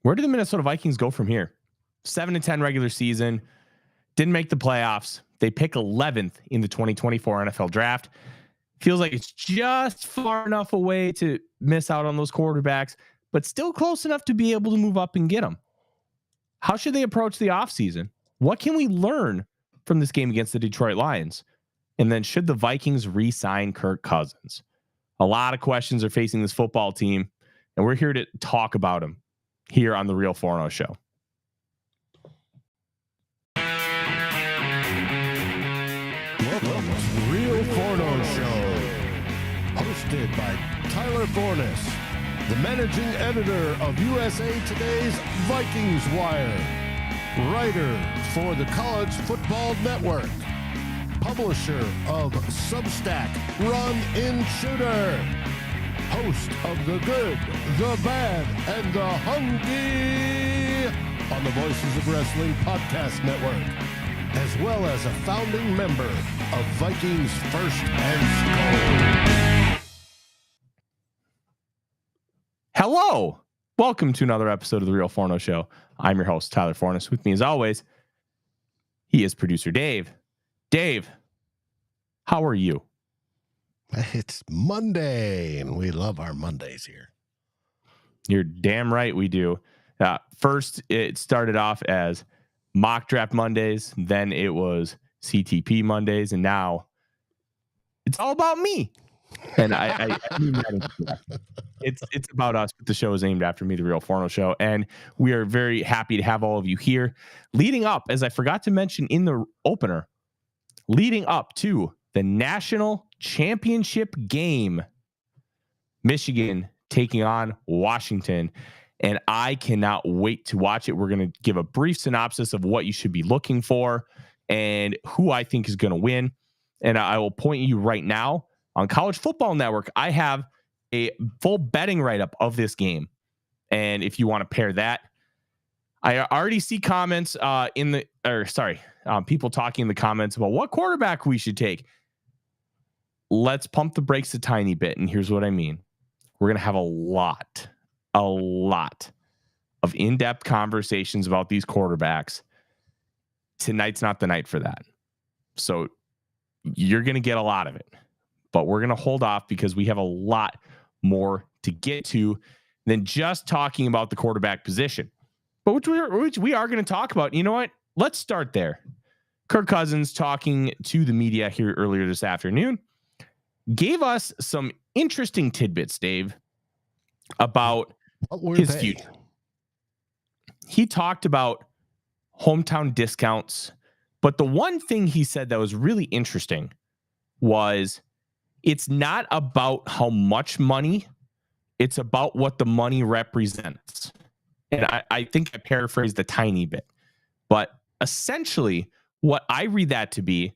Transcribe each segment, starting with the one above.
Where do the Minnesota Vikings go from here? 7-10 regular season, didn't make the playoffs. They pick 11th in the 2024 NFL draft. Feels like it's just far enough away to miss out on those quarterbacks, but still close enough to be able to move up and get them. How should they approach the offseason? What can we learn from this game against the Detroit Lions? And then should the Vikings re-sign Kirk Cousins? A lot of questions are facing this football team, and we're here to talk about them here on the Real Forno Show. Welcome to the Real Forno Show, hosted by Tyler Forness, the managing editor of USA Today's Vikings Wire, writer for the College Football Network, publisher of Substack Run In Shooter, host of The Good, The Bad, and The Hungry on the Voices of Wrestling Podcast Network, as well as a founding member of Vikings First and SKOL. Hello. Welcome to another episode of the Real Forno Show. I'm your host, Tyler Forness. With me as always, he is producer Dave. Dave, how are you? It's Monday, and we love our Mondays here. You're damn right we do. First, it started off as mock draft Mondays, then it was CTP Mondays, and now it's all about me. And I mean that it's about us, but the show is named after me, the Real Forno Show, and we are very happy to have all of you here. Leading up, as I forgot to mention in the opener, leading up to the national championship game, Michigan taking on Washington, and I cannot wait to watch it. We're going to give a brief synopsis of what you should be looking for and who I think is going to win. And I will point you right now on College Football Network. I have a full betting write-up of this game. And if you want to pair that, I already see comments people talking in the comments about what quarterback we should take. Let's pump the brakes a tiny bit. And here's what I mean. We're going to have a lot of in-depth conversations about these quarterbacks. Tonight's not the night for that. So you're going to get a lot of it, but we're going to hold off because we have a lot more to get to than just talking about the quarterback position, but which we are going to talk about. You know what? Let's start there. Kirk Cousins, talking to the media here earlier this afternoon, gave us some interesting tidbits, Dave, about his future. He talked about hometown discounts, but the one thing he said that was really interesting was it's not about how much money, it's about what the money represents. And I think I paraphrased a tiny bit, but essentially what I read that to be,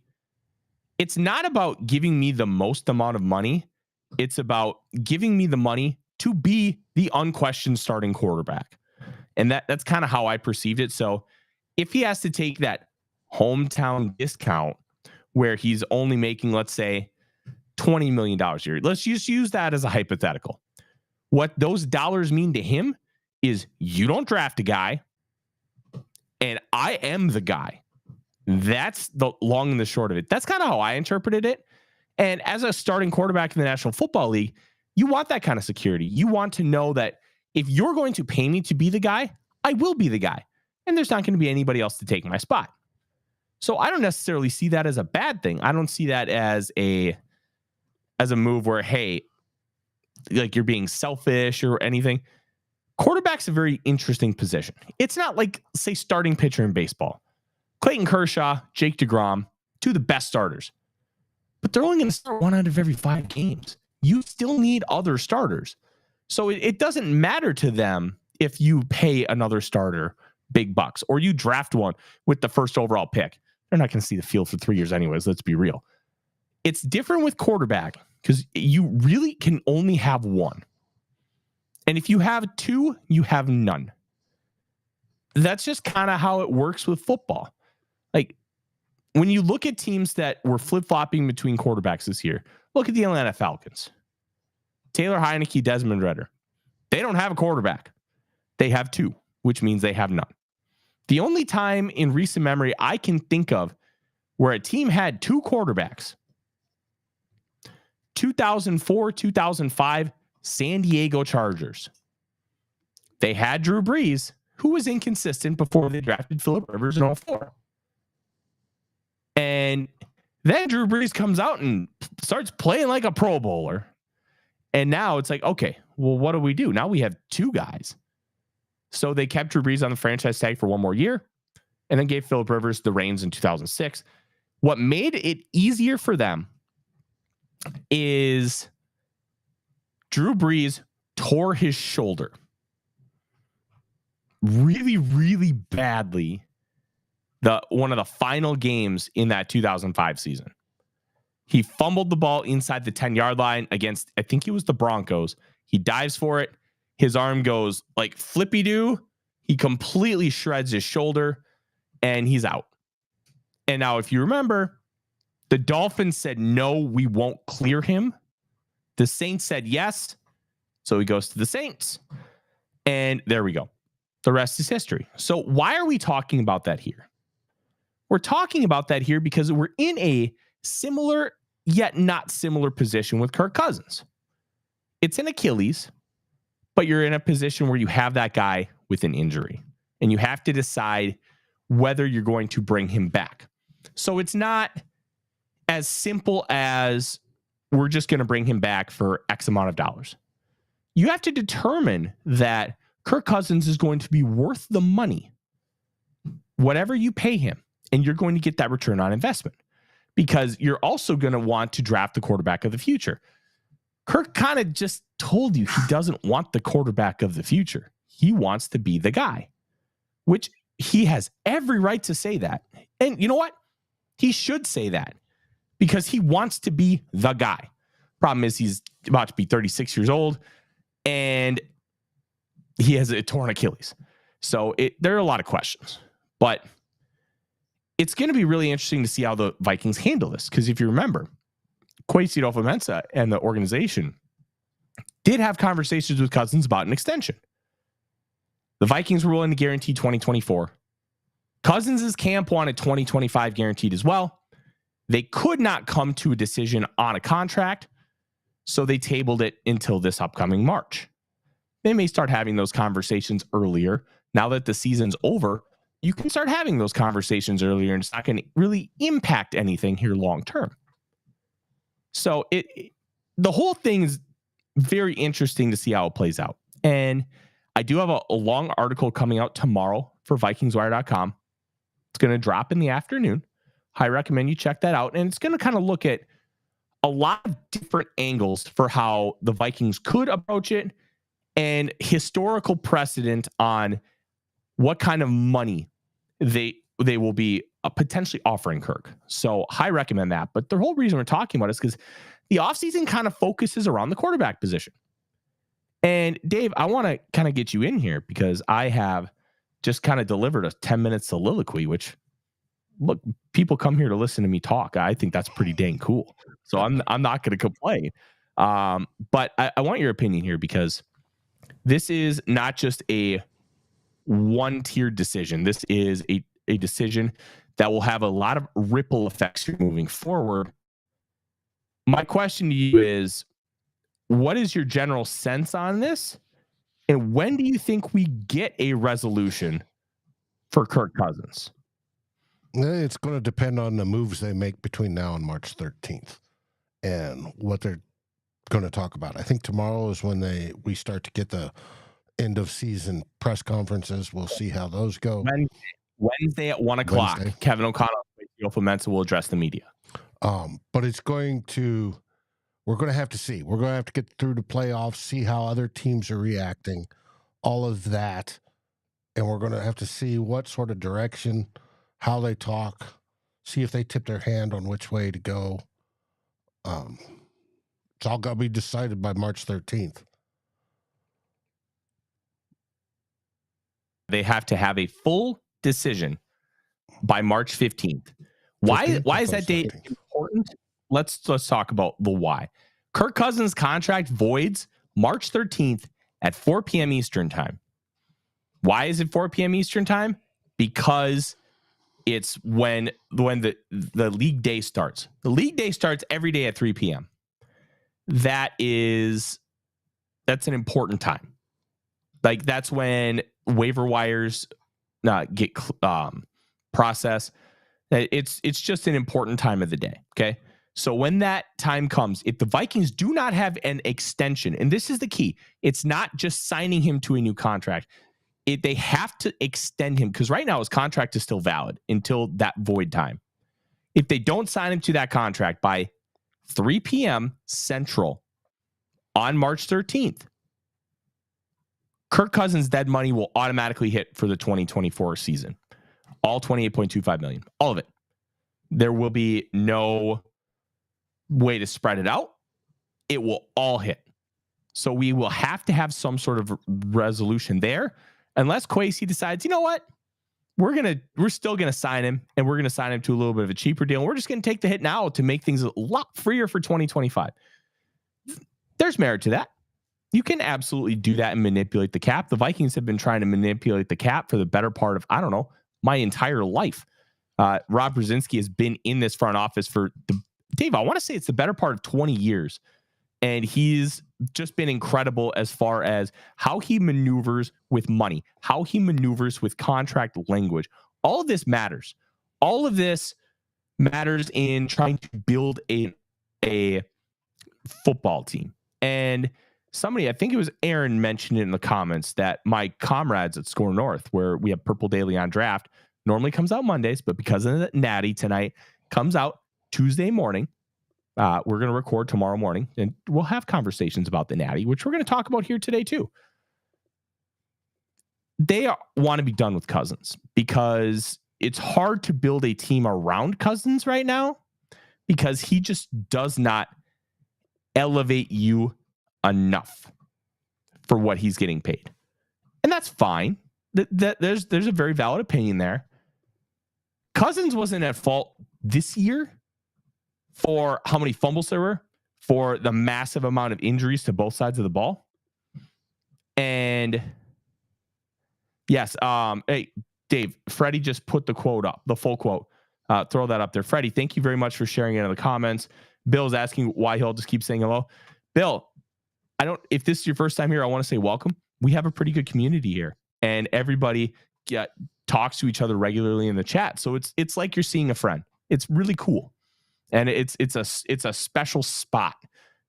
it's not about giving me the most amount of money. It's about giving me the money to be the unquestioned starting quarterback. And that's kind of how I perceived it. So if he has to take that hometown discount where he's only making, let's say, $20 million a year, let's just use that as a hypothetical. What those dollars mean to him is you don't draft a guy and I am the guy. That's the long and the short of it. That's kind of how I interpreted it. And as a starting quarterback in the National Football League, you want that kind of security. You want to know that if you're going to pay me to be the guy, I will be the guy. And there's not going to be anybody else to take my spot. So I don't necessarily see that as a bad thing. I don't see that as a move where, hey, like you're being selfish or anything. Quarterback's a very interesting position. It's not like, say, starting pitcher in baseball. Clayton Kershaw, Jake DeGrom, two of the best starters. But they're only going to start 1 out of every 5 games. You still need other starters. So it doesn't matter to them if you pay another starter big bucks or you draft one with the first overall pick. They're not going to see the field for 3 years anyways. Let's be real. It's different with quarterback because you really can only have one. And if you have 2, you have none. That's just kind of how it works with football. Like when you look at teams that were flip-flopping between quarterbacks this year, look at the Atlanta Falcons. Taylor Heineke, Desmond Ridder. They don't have a quarterback. They have 2, which means they have none. The only time in recent memory I can think of where a team had two quarterbacks, 2004, 2005, San Diego Chargers. They had Drew Brees, who was inconsistent before they drafted Phillip Rivers in 2004. And then Drew Brees comes out and starts playing like a Pro Bowler. And now it's like, okay, well, what do we do? Now we have two guys. So they kept Drew Brees on the franchise tag for one more year and then gave Phillip Rivers the reins in 2006. What made it easier for them is Drew Brees tore his shoulder really, really badly one of the final games in that 2005 season. He fumbled the ball inside the 10-yard line against, I think it was the Broncos. He dives for it. His arm goes like flippy-doo. He completely shreds his shoulder, and he's out. And now, if you remember, the Dolphins said, no, we won't clear him. The Saints said yes. So he goes to the Saints. And there we go. The rest is history. So why are we talking about that here? We're talking about that here because we're in a similar yet not similar position with Kirk Cousins. It's an Achilles, but you're in a position where you have that guy with an injury and you have to decide whether you're going to bring him back. So it's not as simple as we're just going to bring him back for X amount of dollars. You have to determine that Kirk Cousins is going to be worth the money, whatever you pay him, and you're going to get that return on investment because you're also going to want to draft the quarterback of the future. Kirk kind of just told you he doesn't want the quarterback of the future. He wants to be the guy, which he has every right to say that. And you know what? He should say that because he wants to be the guy. Problem is he's about to be 36 years old and he has a torn Achilles. So there are a lot of questions, but it's going to be really interesting to see how the Vikings handle this. Because if you remember, Kwesi Adolfo-Mensah and the organization did have conversations with Cousins about an extension. The Vikings were willing to guarantee 2024. Cousins' camp wanted 2025 guaranteed as well. They could not come to a decision on a contract, so they tabled it until this upcoming March. They may start having those conversations earlier. Now that the season's over, you can start having those conversations earlier, and it's not going to really impact anything here long term. So the whole thing is very interesting to see how it plays out. And I do have a long article coming out tomorrow for VikingsWire.com. It's going to drop in the afternoon. I recommend you check that out. And it's going to kind of look at a lot of different angles for how the Vikings could approach it and historical precedent on what kind of money they will be potentially offering Kirk. So I recommend that. But the whole reason we're talking about it is because the offseason kind of focuses around the quarterback position. And Dave, I want to kind of get you in here because I have just kind of delivered a 10-minute soliloquy, which, look, people come here to listen to me talk. I think that's pretty dang cool. So I'm not going to complain. But I want your opinion here because this is not just a one-tiered decision. This is a decision that will have a lot of ripple effects here moving forward. My question to you is, what is your general sense on this? And when do you think we get a resolution for Kirk Cousins? It's going to depend on the moves they make between now and March 13th and what they're going to talk about. I think tomorrow is when we start to get the end of season press conferences. We'll see how those go. Wednesday at 1 o'clock, Kevin O'Connell will address the media. But we're going to have to see. We're going to have to get through the playoffs, see how other teams are reacting, all of that. And we're going to have to see what sort of direction, how they talk, see if they tip their hand on which way to go. It's all got to be decided by March 13th. They have to have a full decision by March 15th. Why is that date important? Let's talk about the why. Kirk Cousins' contract voids March 13th at 4 p.m. Eastern time. Why is it 4 p.m. Eastern time? Because it's when the league day starts. The league day starts every day at 3 p.m. That's an important time. Like, that's when waiver wires get processed. It's just an important time of the day. Okay. So when that time comes, if the Vikings do not have an extension, and this is the key, it's not just signing him to a new contract. They have to extend him, because right now his contract is still valid until that void time. If they don't sign him to that contract by 3 p.m. Central on March 13th, Kirk Cousins' dead money will automatically hit for the 2024 season. All $28.25 million. All of it. There will be no way to spread it out. It will all hit. So we will have to have some sort of resolution there, unless Kwesi decides, you know what? We're still gonna sign him, and we're gonna sign him to a little bit of a cheaper deal. And we're just gonna take the hit now to make things a lot freer for 2025. There's merit to that. You can absolutely do that and manipulate the cap. The Vikings have been trying to manipulate the cap for the better part of, I don't know, my entire life. Rob Brzezinski has been in this front office for Dave, I want to say it's the better part of 20 years. And he's just been incredible as far as how he maneuvers with money, how he maneuvers with contract language. All of this matters. All of this matters in trying to build a football team. And somebody, I think it was Aaron, mentioned it in the comments that my comrades at Score North, where we have Purple Daily on Draft, normally comes out Mondays, but because of the Natty tonight, comes out Tuesday morning. We're going to record tomorrow morning, and we'll have conversations about the Natty, which we're going to talk about here today too. They want to be done with Cousins because it's hard to build a team around Cousins right now because he just does not elevate you enough for what he's getting paid. And that's fine. There's a very valid opinion there. Cousins wasn't at fault this year for how many fumbles there were, for the massive amount of injuries to both sides of the ball. And yes, hey, Dave, Freddie just put the quote up, the full quote. Throw that up there. Freddie, thank you very much for sharing it in the comments. Bill's asking why he'll just keep saying hello. Bill, if this is your first time here, I want to say welcome. We have a pretty good community here, and everybody talks to each other regularly in the chat. So it's like you're seeing a friend. It's really cool. And it's a special spot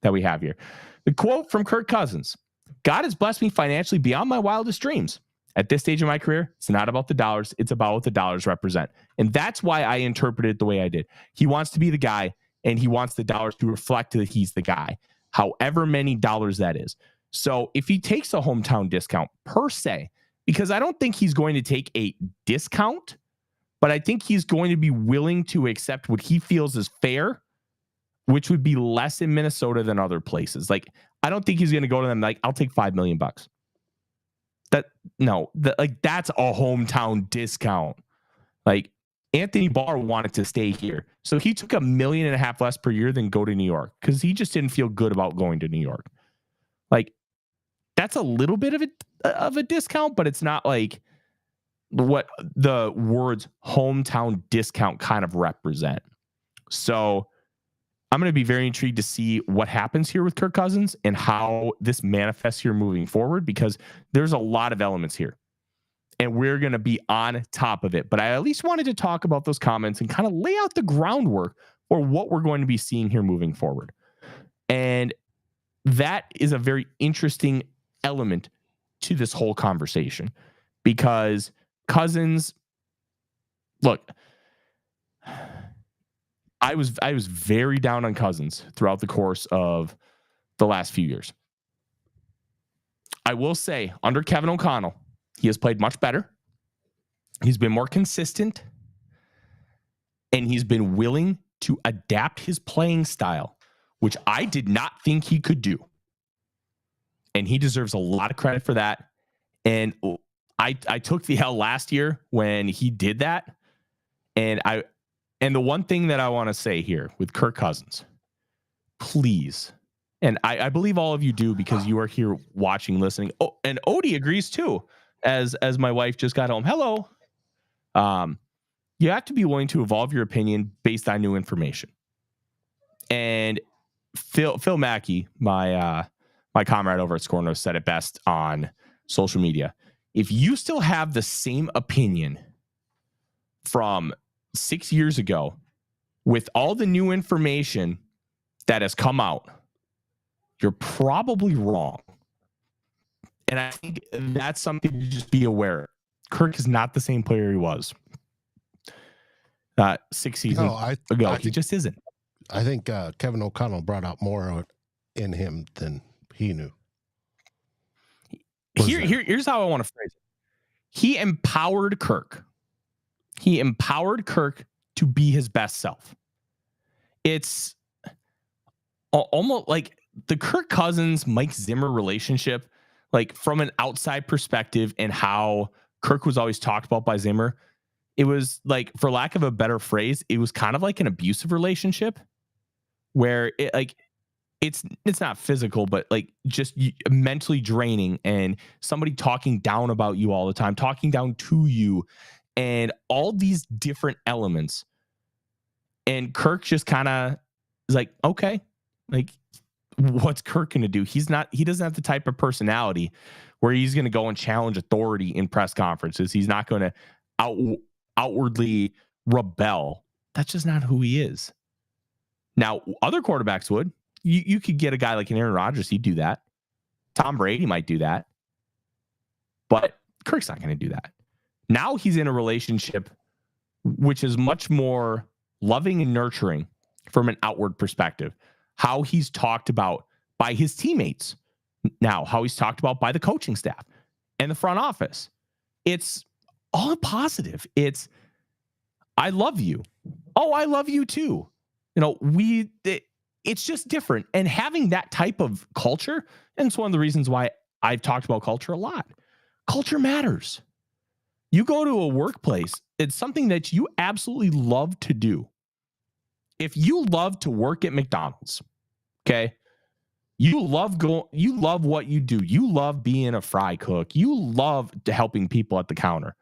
that we have here. The quote from Kirk Cousins: God has blessed me financially beyond my wildest dreams. At this stage of my career, it's not about the dollars. It's about what the dollars represent. And that's why I interpreted it the way I did. He wants to be the guy, and he wants the dollars to reflect that he's the guy, however many dollars that is. So if he takes a hometown discount per se, because I don't think he's going to take a discount, but I think he's going to be willing to accept what he feels is fair, which would be less in Minnesota than other places. Like, I don't think he's going to go to them like, I'll take $5 million. That's a hometown discount. Like, Anthony Barr wanted to stay here, so he took $1.5 million less per year than go to New York because he just didn't feel good about going to New York. Like, that's a little bit of a discount, but it's not like what the words hometown discount kind of represent. So I'm going to be very intrigued to see what happens here with Kirk Cousins and how this manifests here moving forward, because there's a lot of elements here and we're going to be on top of it. But I at least wanted to talk about those comments and kind of lay out the groundwork for what we're going to be seeing here moving forward. And that is a very interesting element to this whole conversation, because Cousins, look, I was very down on Cousins throughout the course of the last few years. I will say, under Kevin O'Connell, he has played much better. He's been more consistent, and he's been willing to adapt his playing style, which I did not think he could do. And he deserves a lot of credit for that. And I took the L last year when he did that. And the one thing that I want to say here with Kirk Cousins, please, and I believe all of you do because you are here watching, listening. Oh, and Odie agrees too. as my wife just got home. Hello. You have to be willing to evolve your opinion based on new information. And Phil Mackey, my comrade over at Scorno, said it best on social media. If you still have the same opinion from 6 years ago with all the new information that has come out, you're probably wrong. And I think that's something to just be aware of. Kirk is not the same player he was 6 seasons ago. He just isn't. I think Kevin O'Connell brought out more in him than he knew. Here's how I want to phrase it. He empowered Kirk. He empowered Kirk to be his best self. It's almost like the Kirk Cousins, Mike Zimmer relationship, like from an outside perspective and how Kirk was always talked about by Zimmer. It was like, for lack of a better phrase, it was kind of like an abusive relationship where it like, it's not physical, but like just mentally draining, and somebody talking down about you all the time, talking down to you, and all these different elements. And Kirk just kind of is like, okay, like, what's Kirk going to do? He doesn't have the type of personality where he's going to go and challenge authority in press conferences. He's not going to outwardly rebel. That's just not who he is. Now, other quarterbacks would. You could get a guy like an Aaron Rodgers. He'd do that. Tom Brady might do that. But Kirk's not going to do that. Now he's in a relationship which is much more loving and nurturing from an outward perspective. How he's talked about by his teammates. Now, how he's talked about by the coaching staff and the front office. It's all positive. It's, I love you. Oh, I love you too. You know, it's just different. And having that type of culture, and it's one of the reasons why I've talked about culture a lot. Culture matters. You go to a workplace, it's something that you absolutely love to do. If you love to work at McDonald's, okay, you love what you do. You love being a fry cook. You love helping people at the counter.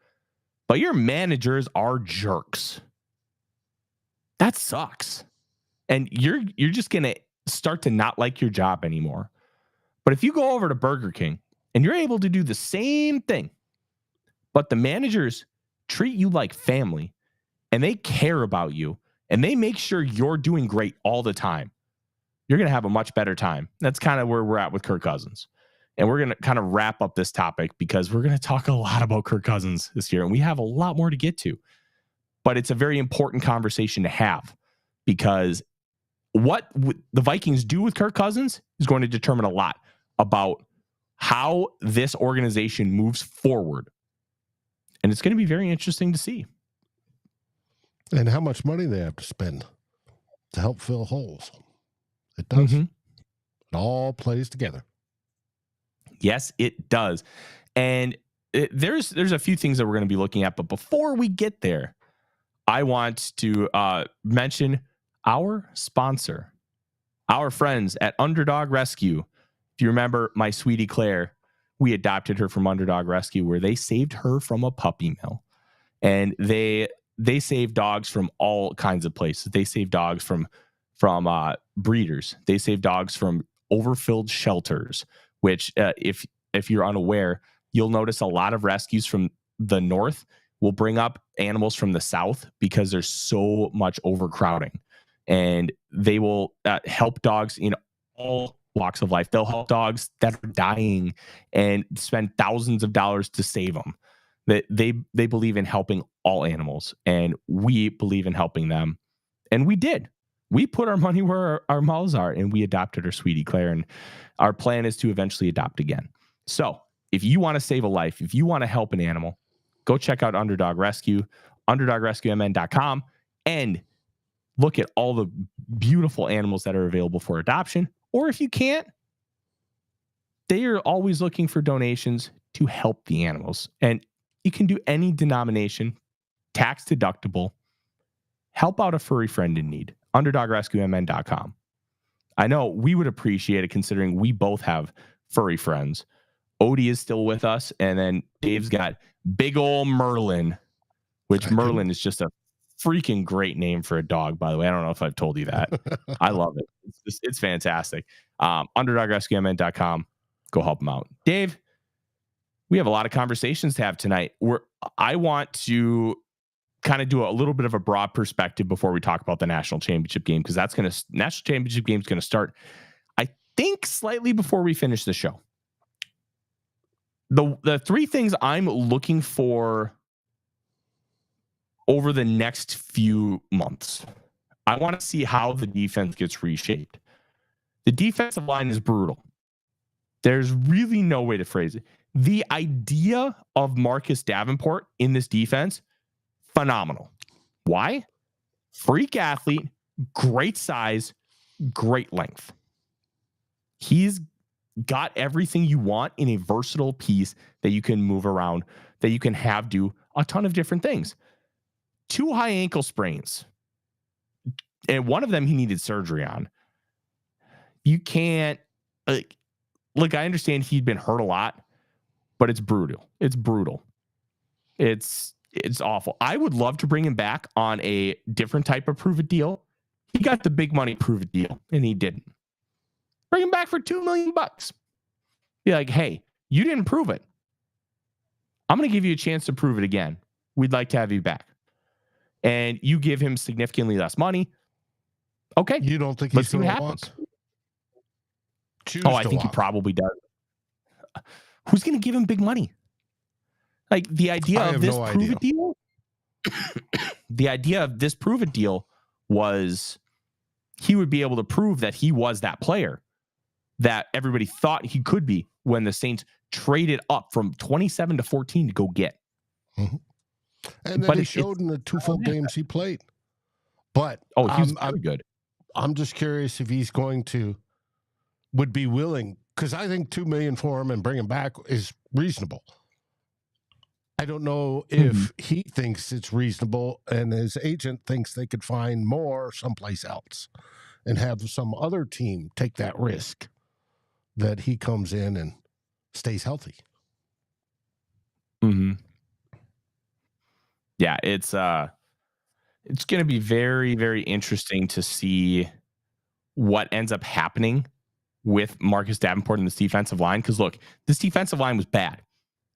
But your managers are jerks. That sucks. And you're just going to start to not like your job anymore. But if you go over to Burger King and you're able to do the same thing, but the managers treat you like family and they care about you and they make sure you're doing great all the time, you're going to have a much better time. That's kind of where we're at with Kirk Cousins. And we're going to kind of wrap up this topic because we're going to talk a lot about Kirk Cousins this year, and we have a lot more to get to. But it's a very important conversation to have, because what the Vikings do with Kirk Cousins is going to determine a lot about how this organization moves forward. And it's going to be very interesting to see. And how much money they have to spend to help fill holes. It does. Mm-hmm. It all plays together. Yes, it does. And there's a few things that we're going to be looking at. But before we get there, I want to mention our sponsor, our friends at Underdog Rescue. If you remember my sweetie Claire, we adopted her from Underdog Rescue, where they saved her from a puppy mill. And they save dogs from all kinds of places. They save dogs from breeders. They save dogs from overfilled shelters, which if you're unaware, you'll notice a lot of rescues from the north will bring up animals from the south because there's so much overcrowding. And they will help dogs in all walks of life. They'll help dogs that are dying and spend thousands of dollars to save them. That they believe in helping all animals, and we believe in helping them. And we did. We put our money where our mouths are, and we adopted our sweetie Claire. And our plan is to eventually adopt again. So if you want to save a life, if you want to help an animal, go check out Underdog Rescue, underdogrescuemn.com, and look at all the beautiful animals that are available for adoption. Or if you can't, they are always looking for donations to help the animals. And you can do any denomination, tax deductible. Help out a furry friend in need. UnderdogRescueMN.com. I know we would appreciate it, considering we both have furry friends. Odie is still with us. And then Dave's got Big Ol' Merlin, which Merlin is just a freaking great name for a dog, by the way. I don't know if I've told you that. I love it. It's fantastic. UnderdogRescueMN.com. Go help them out. Dave, we have a lot of conversations to have tonight. I want to kind of do a little bit of a broad perspective before we talk about the national championship game, because national championship game is going to start, I think, slightly before we finish the show. The three things I'm looking for over the next few months, I want to see how the defense gets reshaped. The defensive line is brutal. There's really no way to phrase it. The idea of Marcus Davenport in this defense, phenomenal. Why? Freak athlete, great size, great length. He's got everything you want in a versatile piece that you can move around, that you can have do a ton of different things. 2 high ankle sprains, and one of them he needed surgery on. You can't, look, I understand he'd been hurt a lot, but it's brutal. It's brutal. It's awful. I would love to bring him back on a different type of prove it deal. He got the big money prove it deal, and he didn't. Bring him back for $2 million. Be like, hey, you didn't prove it. I'm going to give you a chance to prove it again. We'd like to have you back. And you give him significantly less money. Okay. You don't think let's he's see what going happens. I think he probably does. Who's going to give him big money? Like the idea of this prove it deal. The idea of this prove it deal was he would be able to prove that he was that player that everybody thought he could be when the Saints traded up from 27 to 14 to go get. Mm-hmm. And then he showed in the 2 full games he played. But he's very good. I'm just curious if he's would be willing, because I think $2 million for him and bring him back is reasonable. I don't know if he thinks it's reasonable and his agent thinks they could find more someplace else and have some other team take that risk that he comes in and stays healthy. Mm-hmm. Yeah, it's going to be very, very interesting to see what ends up happening with Marcus Davenport in this defensive line. Because look, this defensive line was bad.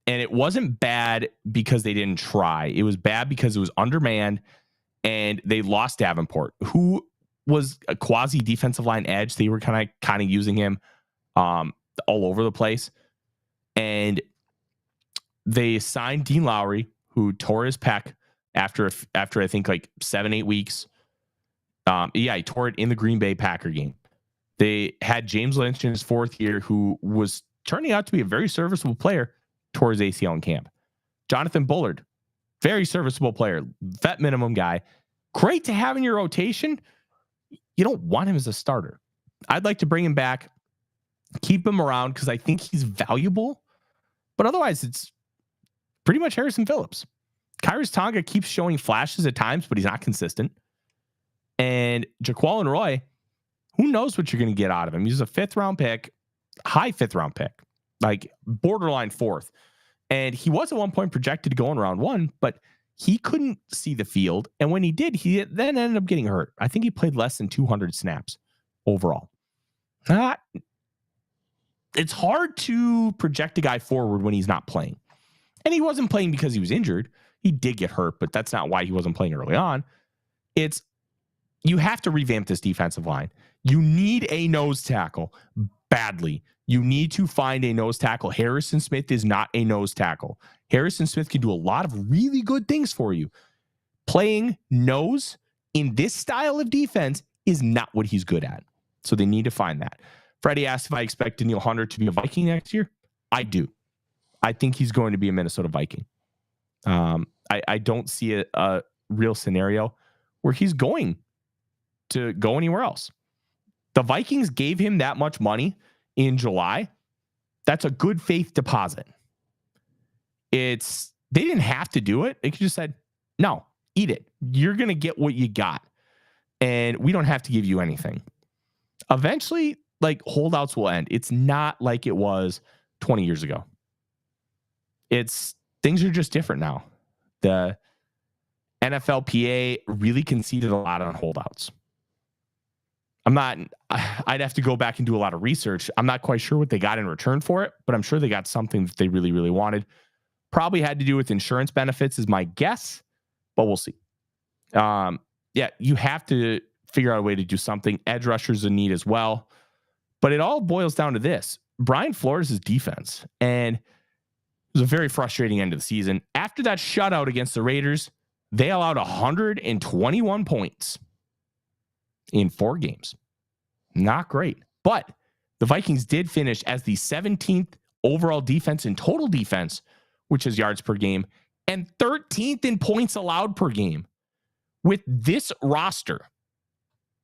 And it wasn't bad because they didn't try. It was bad because it was undermanned and they lost Davenport, who was a quasi defensive line edge. They were kind of using him all over the place. And they signed Dean Lowry, who tore his pec after I think like 7-8 weeks. He tore it in the Green Bay Packer game. They had James Lynch in his 4th year, who was turning out to be a very serviceable player, tore his ACL in camp. Jonathan Bullard, very serviceable player, vet minimum guy. Great to have in your rotation. You don't want him as a starter. I'd like to bring him back, keep him around because I think he's valuable. But otherwise, it's pretty much Harrison Phillips. Kyrus Tonga keeps showing flashes at times, but he's not consistent. And Jaquan Roy, who knows what you're going to get out of him? He's a 5th round pick, high 5th round pick, like borderline 4th. And he was at one point projected to go in round 1, but he couldn't see the field. And when he did, he then ended up getting hurt. I think he played less than 200 snaps overall. It's hard to project a guy forward when he's not playing. And he wasn't playing because he was injured. He did get hurt, but that's not why he wasn't playing early on. You have to revamp this defensive line. You need a nose tackle badly. You need to find a nose tackle. Harrison Smith is not a nose tackle. Harrison Smith can do a lot of really good things for you. Playing nose in this style of defense is not what he's good at. So they need to find that. Freddie asked if I expect Danielle Hunter to be a Viking next year. I do. I think he's going to be a Minnesota Viking. I don't see a real scenario where he's going to go anywhere else. The Vikings gave him that much money in July. That's a good faith deposit. They didn't have to do it. They could just said, no, eat it. You're going to get what you got. And we don't have to give you anything. Eventually, like, holdouts will end. It's not like it was 20 years ago. Things are just different now. The NFLPA really conceded a lot on holdouts. I'd have to go back and do a lot of research. I'm not quite sure what they got in return for it, but I'm sure they got something that they really, really wanted. Probably had to do with insurance benefits is my guess, but we'll see. You have to figure out a way to do something. Edge rushers in need as well. But it all boils down to this. Brian Flores' defense. And it was a very frustrating end of the season. After that shutout against the Raiders, they allowed 121 points in 4 games. Not great. But the Vikings did finish as the 17th overall defense in total defense, which is yards per game, and 13th in points allowed per game. With this roster,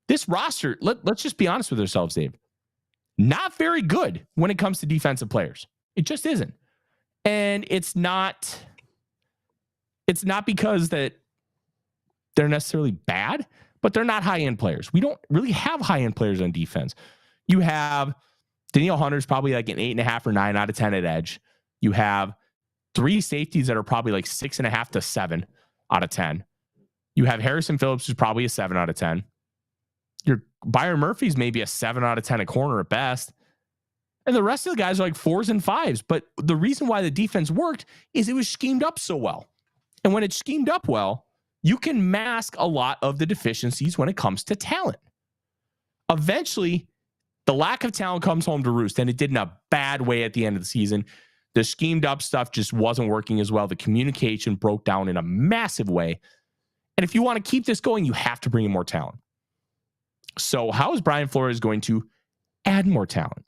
let's just be honest with ourselves, Dave, not very good when it comes to defensive players. It just isn't. And it's not because that they're necessarily bad, but they're not high-end players. We don't really have high-end players on defense. You have Danielle Hunter's probably like an 8.5 or 9 out of 10 at edge. You have 3 safeties that are probably like 6.5 to 7 out of 10. You have Harrison Phillips, who's probably a 7 out of 10. Your Byron Murphy's maybe a 7 out of 10 at corner at best. And the rest of the guys are like 4s and 5s. But the reason why the defense worked is it was schemed up so well. And when it's schemed up well, you can mask a lot of the deficiencies when it comes to talent. Eventually, the lack of talent comes home to roost, and it did in a bad way at the end of the season. The schemed up stuff just wasn't working as well. The communication broke down in a massive way. And if you want to keep this going, you have to bring in more talent. So how is Brian Flores going to add more talent?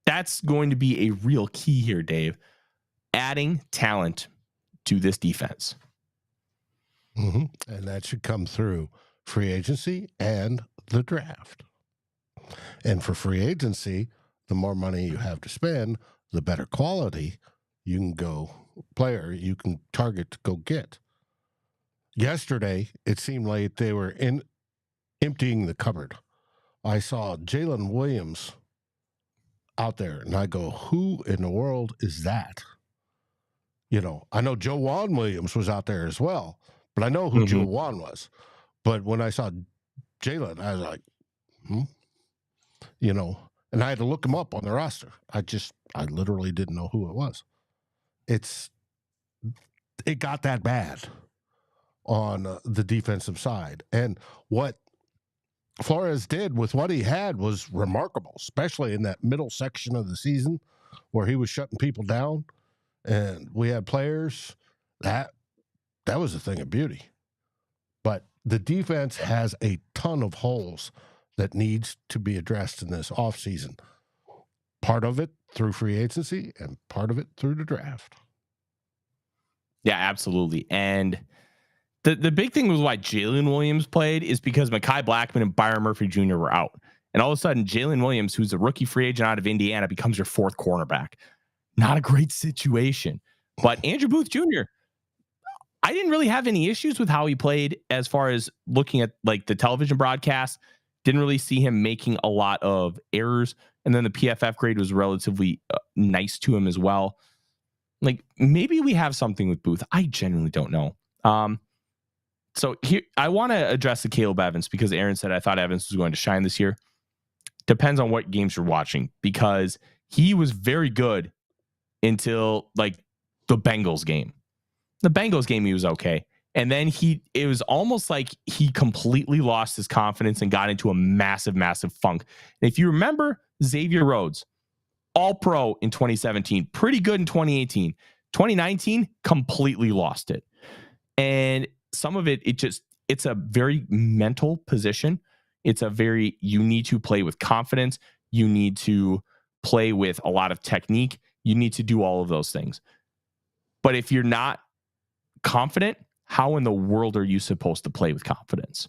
That's going to be a real key here, Dave. Adding talent to this defense. Mm-hmm. And that should come through free agency and the draft. And for free agency, the more money you have to spend, the better quality you can you can target to go get. Yesterday, it seemed like they were emptying the cupboard. I saw Jalen Williams out there, and I go, who in the world is that? You know, I know Joanne Williams was out there as well, but I know who Joanne was. But when I saw Jalen, I was like, you know, and I had to look him up on the roster. I literally didn't know who it was. It got that bad on the defensive side. And what Flores did with what he had was remarkable, especially in that middle section of the season where he was shutting people down. And we had players that was a thing of beauty. But the defense has a ton of holes that needs to be addressed in this offseason. Part of it through free agency and part of it through the draft. Yeah, absolutely. And the big thing was why Jalen Williams played is because Mekhi Blackman and Byron Murphy Jr. were out. And all of a sudden, Jalen Williams, who's a rookie free agent out of Indiana, becomes your 4th cornerback. Not a great situation. But Andrew Booth Jr., I didn't really have any issues with how he played as far as looking at like the television broadcast. Didn't really see him making a lot of errors. And then the PFF grade was relatively nice to him as well. Like maybe we have something with Booth. I genuinely don't know. So here, I want to address the Caleb Evans because Aaron said I thought Evans was going to shine this year. Depends on what games you're watching because he was very good until like the Bengals game. The Bengals game, he was okay. And then it was almost like he completely lost his confidence and got into a massive, massive funk. And if you remember Xavier Rhodes, all pro in 2017, pretty good in 2018, 2019, completely lost it. And some of it's a very mental position. You need to play with confidence. You need to play with a lot of technique. You need to do all of those things. But if you're not confident, how in the world are you supposed to play with confidence?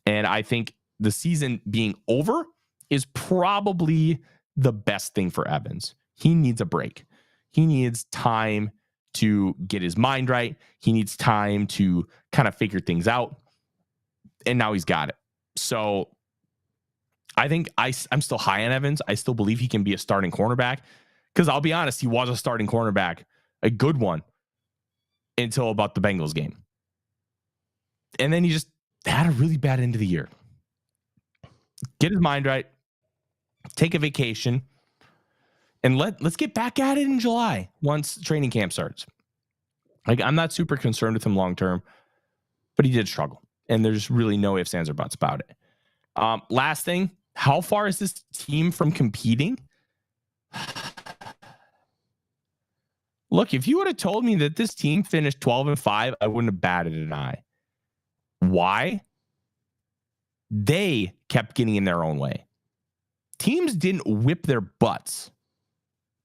And I think the season being over is probably the best thing for Evans. He needs a break. He needs time to get his mind right. He needs time to kind of figure things out. And now he's got it. So I think I'm still high on Evans. I still believe he can be a starting cornerback because I'll be honest, he was a starting cornerback a good one, until about the Bengals game. And then he just had a really bad end of the year. Get his mind right, take a vacation, and let's get back at it in July once training camp starts. Like, I'm not super concerned with him long term, but he did struggle, and there's really no ifs, ands, or buts about it. Last thing, how far is this team from competing? Look, if you would have told me that this team finished 12-5, I wouldn't have batted an eye. Why? They kept getting in their own way. Teams didn't whip their butts.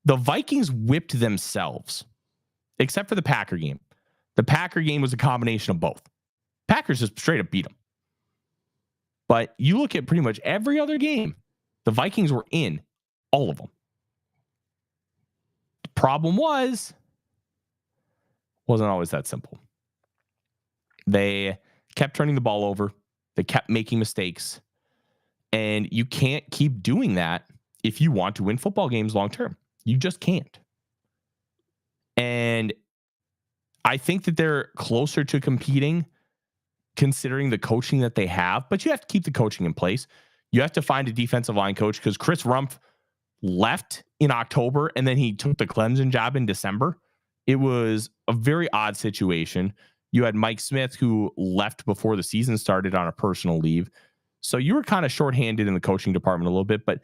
The Vikings whipped themselves, except for the Packer game. The Packer game was a combination of both. Packers just straight up beat them. But you look at pretty much every other game, the Vikings were in all of them. The problem wasn't always that simple. They kept turning the ball over. They kept making mistakes. And you can't keep doing that if you want to win football games long term. You just can't. And I think that they're closer to competing considering the coaching that they have, but you have to keep the coaching in place. You have to find a defensive line coach, because Chris Rumpf left in October and then he took the Clemson job in December. It was a very odd situation. You had Mike Smith, who left before the season started on a personal leave. So you were kind of shorthanded in the coaching department a little bit, but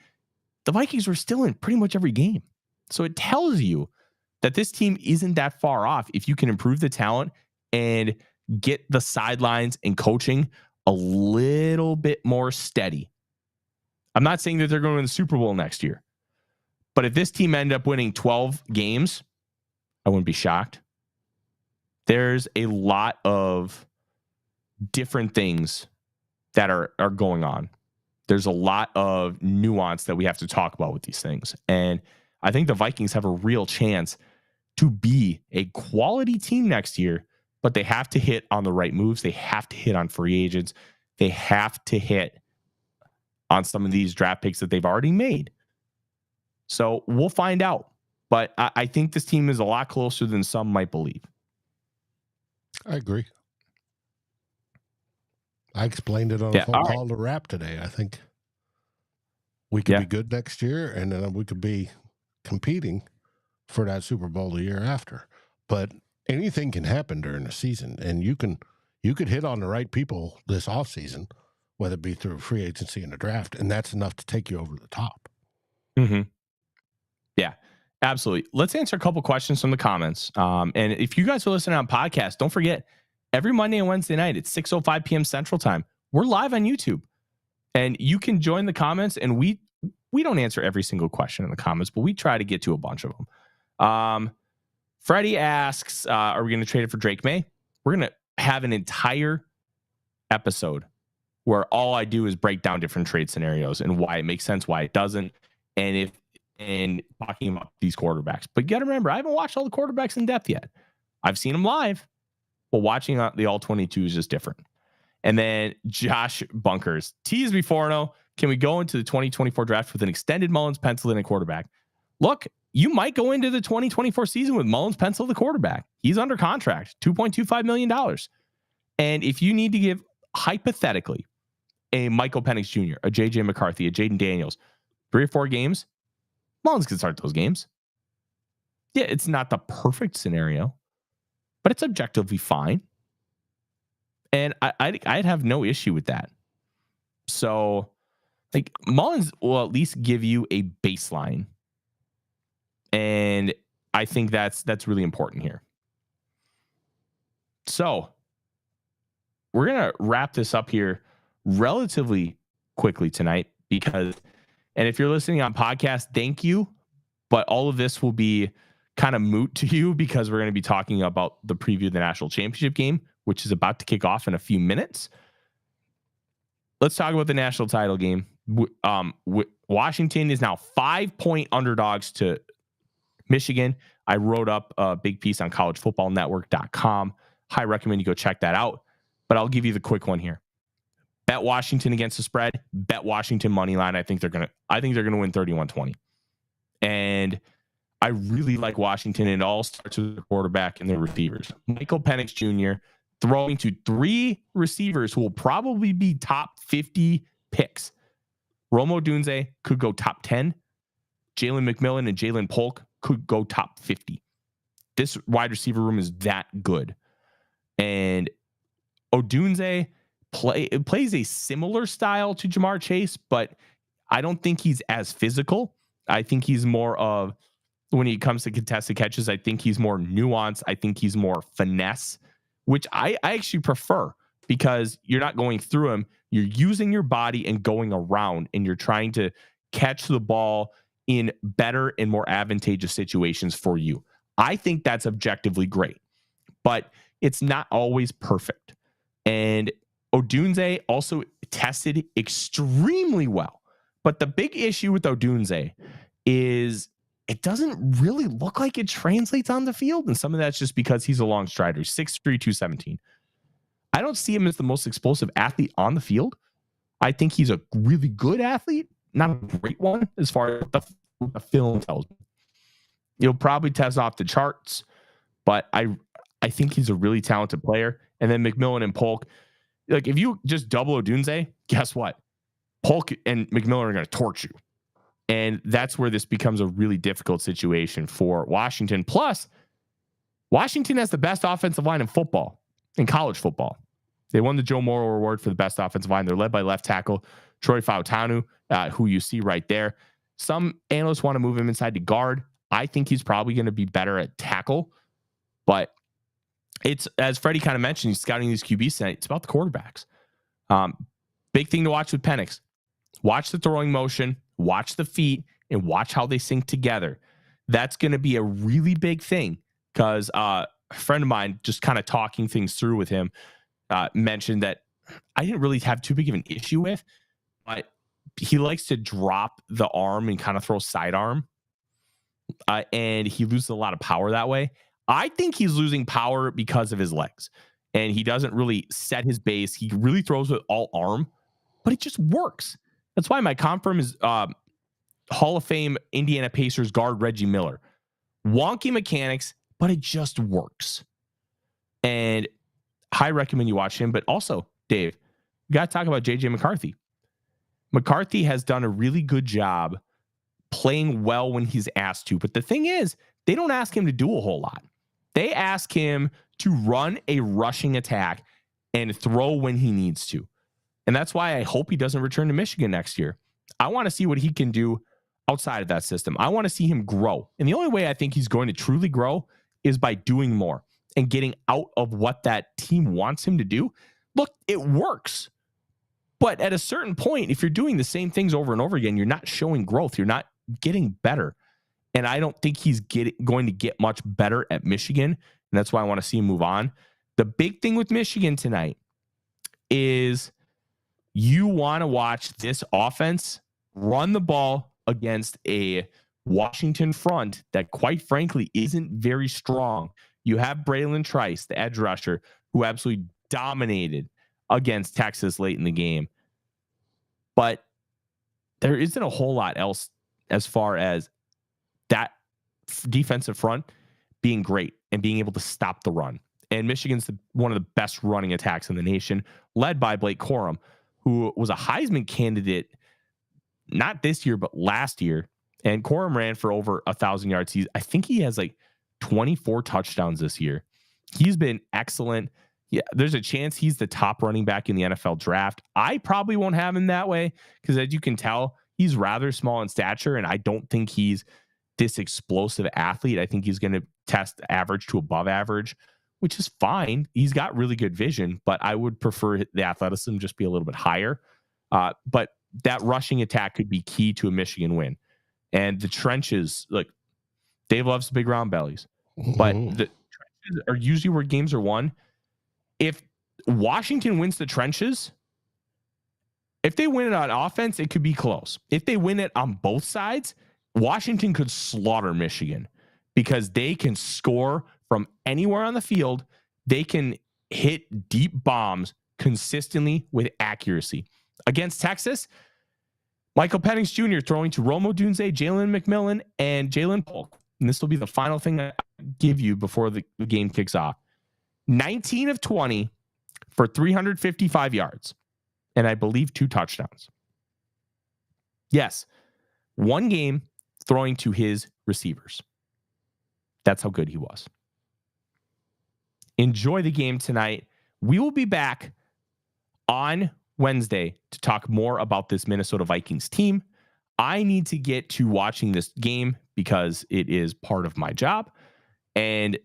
the Vikings were still in pretty much every game. So it tells you that this team isn't that far off if you can improve the talent and get the sidelines and coaching a little bit more steady. I'm not saying that they're going to win the Super Bowl next year, but if this team ended up winning 12 games, I wouldn't be shocked. There's a lot of different things that are going on. There's a lot of nuance that we have to talk about with these things. And I think the Vikings have a real chance to be a quality team next year, but they have to hit on the right moves. They have to hit on free agents. They have to hit on some of these draft picks that they've already made. So we'll find out. But I think this team is a lot closer than some might believe. I agree. I explained it on a phone call to Rap today. I think we could be good next year, and then we could be competing for that Super Bowl the year after. But anything can happen during the season, and you could hit on the right people this offseason, whether it be through free agency and the draft, and that's enough to take you over the top. Mm-hmm. Yeah, absolutely. Let's answer a couple questions from the comments. And if you guys are listening on podcast, don't forget, every Monday and Wednesday night at 6:05 p.m. Central Time, we're live on YouTube. And you can join the comments, and we don't answer every single question in the comments, but we try to get to a bunch of them. Freddie asks, are we going to trade it for Drake May? We're going to have an entire episode where all I do is break down different trade scenarios and why it makes sense, why it doesn't, and talking about these quarterbacks. But you got to remember, I haven't watched all the quarterbacks in depth yet. I've seen them live, but watching the all 22 is just different. And then Josh Bunkers, tease me Forno, can we go into the 2024 draft with an extended Mullins penciled in a quarterback? Look, you might go into the 2024 season with Mullins penciled the quarterback. He's under contract, $2.25 million. And if you need to give, hypothetically, a Michael Penix Jr., a JJ McCarthy, a Jaden Daniels, 3 or 4 games, Mullins can start those games. Yeah, it's not the perfect scenario, but it's objectively fine. And I'd have no issue with that. So, like, Mullins will at least give you a baseline. And I think that's really important here. So, we're going to wrap this up here relatively quickly tonight because, and if you're listening on podcast, thank you. But all of this will be kind of moot to you because we're going to be talking about the preview of the national championship game, which is about to kick off in a few minutes. Let's talk about the national title game. Washington is now 5-point underdogs to Michigan. I wrote up a big piece on collegefootballnetwork.com. Highly recommend you go check that out. But I'll give you the quick one here. Bet Washington against the spread. Bet Washington money line. I think they're gonna win 31-20. And I really like Washington. It all starts with the quarterback and the receivers. Michael Penix Jr. throwing to 3 receivers who will probably be top 50 picks. Rome Odunze could go top 10. Jalen McMillan and Jalen Polk could go top 50. This wide receiver room is that good. And Odunze plays a similar style to Jamar Chase, but I don't think he's as physical. I think he's more of, when he comes to contested catches, I think he's more nuanced. I think he's more finesse, which I actually prefer, because you're not going through him. You're using your body and going around, and you're trying to catch the ball in better and more advantageous situations for you. I think that's objectively great, but it's not always perfect. And Odunze also tested extremely well. But the big issue with Odunze is it doesn't really look like it translates on the field. And some of that's just because he's a long strider, 6'3", 217. I don't see him as the most explosive athlete on the field. I think he's a really good athlete, not a great one as far as the film tells me. He'll probably test off the charts, but I think he's a really talented player. And then McMillan and Polk, like, if you just double Odunze, guess what? Polk and McMillan are going to torch you. And that's where this becomes a really difficult situation for Washington. Plus, Washington has the best offensive line in football, in college football. They won the Joe Morrow Award for the best offensive line. They're led by left tackle Troy Fautanu, who you see right there. Some analysts want to move him inside to guard. I think he's probably going to be better at tackle. But it's, as Freddie kind of mentioned, he's scouting these QBs tonight. It's about the quarterbacks. Big thing to watch with Penix. Watch the throwing motion, watch the feet, and watch how they sync together. That's going to be a really big thing, because a friend of mine, just kind of talking things through with him, mentioned that I didn't really have too big of an issue with, but he likes to drop the arm and kind of throw sidearm, and he loses a lot of power that way. I think he's losing power because of his legs, and he doesn't really set his base. He really throws with all arm, but it just works. That's why my comp firm is Hall of Fame Indiana Pacers guard Reggie Miller. Wonky mechanics, but it just works. And I recommend you watch him. But also, Dave, we got to talk about JJ McCarthy. McCarthy has done a really good job playing well when he's asked to. But the thing is, they don't ask him to do a whole lot. They ask him to run a rushing attack and throw when he needs to. And that's why I hope he doesn't return to Michigan next year. I want to see what he can do outside of that system. I want to see him grow. And the only way I think he's going to truly grow is by doing more and getting out of what that team wants him to do. Look, it works. But at a certain point, if you're doing the same things over and over again, you're not showing growth. You're not getting better. And I don't think he's going to get much better at Michigan. And that's why I want to see him move on. The big thing with Michigan tonight is you want to watch this offense run the ball against a Washington front that, quite frankly, isn't very strong. You have Braylon Trice, the edge rusher, who absolutely dominated against Texas late in the game. But there isn't a whole lot else as far as that defensive front being great and being able to stop the run. And Michigan's one of the best running attacks in the nation, led by Blake Corum, who was a Heisman candidate, not this year, but last year. And Corum ran for over 1,000 yards. I think he has like 24 touchdowns this year. He's been excellent. Yeah, there's a chance he's the top running back in the NFL draft. I probably won't have him that way because, as you can tell, he's rather small in stature, and I don't think he's this explosive athlete. I think he's going to test average to above average, which is fine. He's got really good vision, but I would prefer the athleticism just be a little bit higher. But that rushing attack could be key to a Michigan win. And the trenches, look, Dave loves big round bellies, but the trenches are usually where games are won. If Washington wins the trenches, if they win it on offense, it could be close. If they win it on both sides, Washington could slaughter Michigan because they can score from anywhere on the field. They can hit deep bombs consistently with accuracy. Against Texas, Michael Penix Jr. throwing to Rome Odunze, Jalen McMillan, and Jalen Polk. and this will be the final thing I give you before the game kicks off. 19 of 20 for 355 yards, and I believe 2 touchdowns. Yes, one game throwing to his receivers. That's how good he was. Enjoy the game tonight. We will be back on Wednesday to talk more about this Minnesota Vikings team. I need to get to watching this game because it is part of my job. And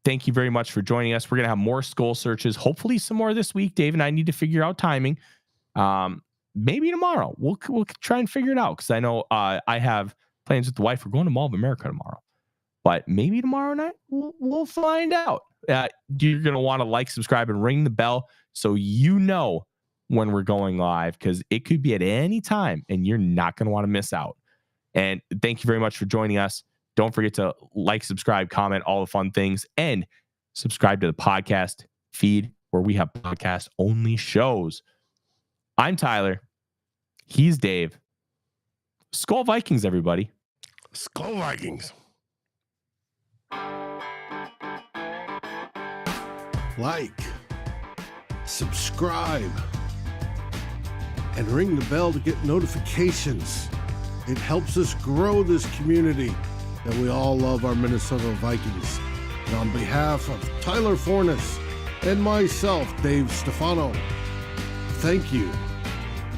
thank you very much for joining us. We're going to have more SKOL searches, hopefully some more this week. Dave and I need to figure out timing. Maybe tomorrow. We'll try and figure it out because I know I have plans with the wife. We're going to Mall of America tomorrow. But maybe tomorrow night, we'll find out. You're going to want to like, subscribe, and ring the bell so you know when we're going live, because it could be at any time and you're not going to want to miss out. And thank you very much for joining us. Don't forget to like, subscribe, comment, all the fun things, and subscribe to the podcast feed where we have podcast only shows. I'm Tyler. He's Dave. SKOL Vikings, everybody. SKOL Vikings. Like, subscribe, and ring the bell to get notifications. It helps us grow this community that we all love, our Minnesota Vikings. And on behalf of Tyler Forness and myself, Dave Stefano, thank you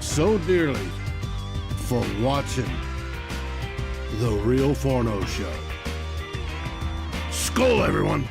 so dearly for watching The Real Forno Show. SKOL, everyone.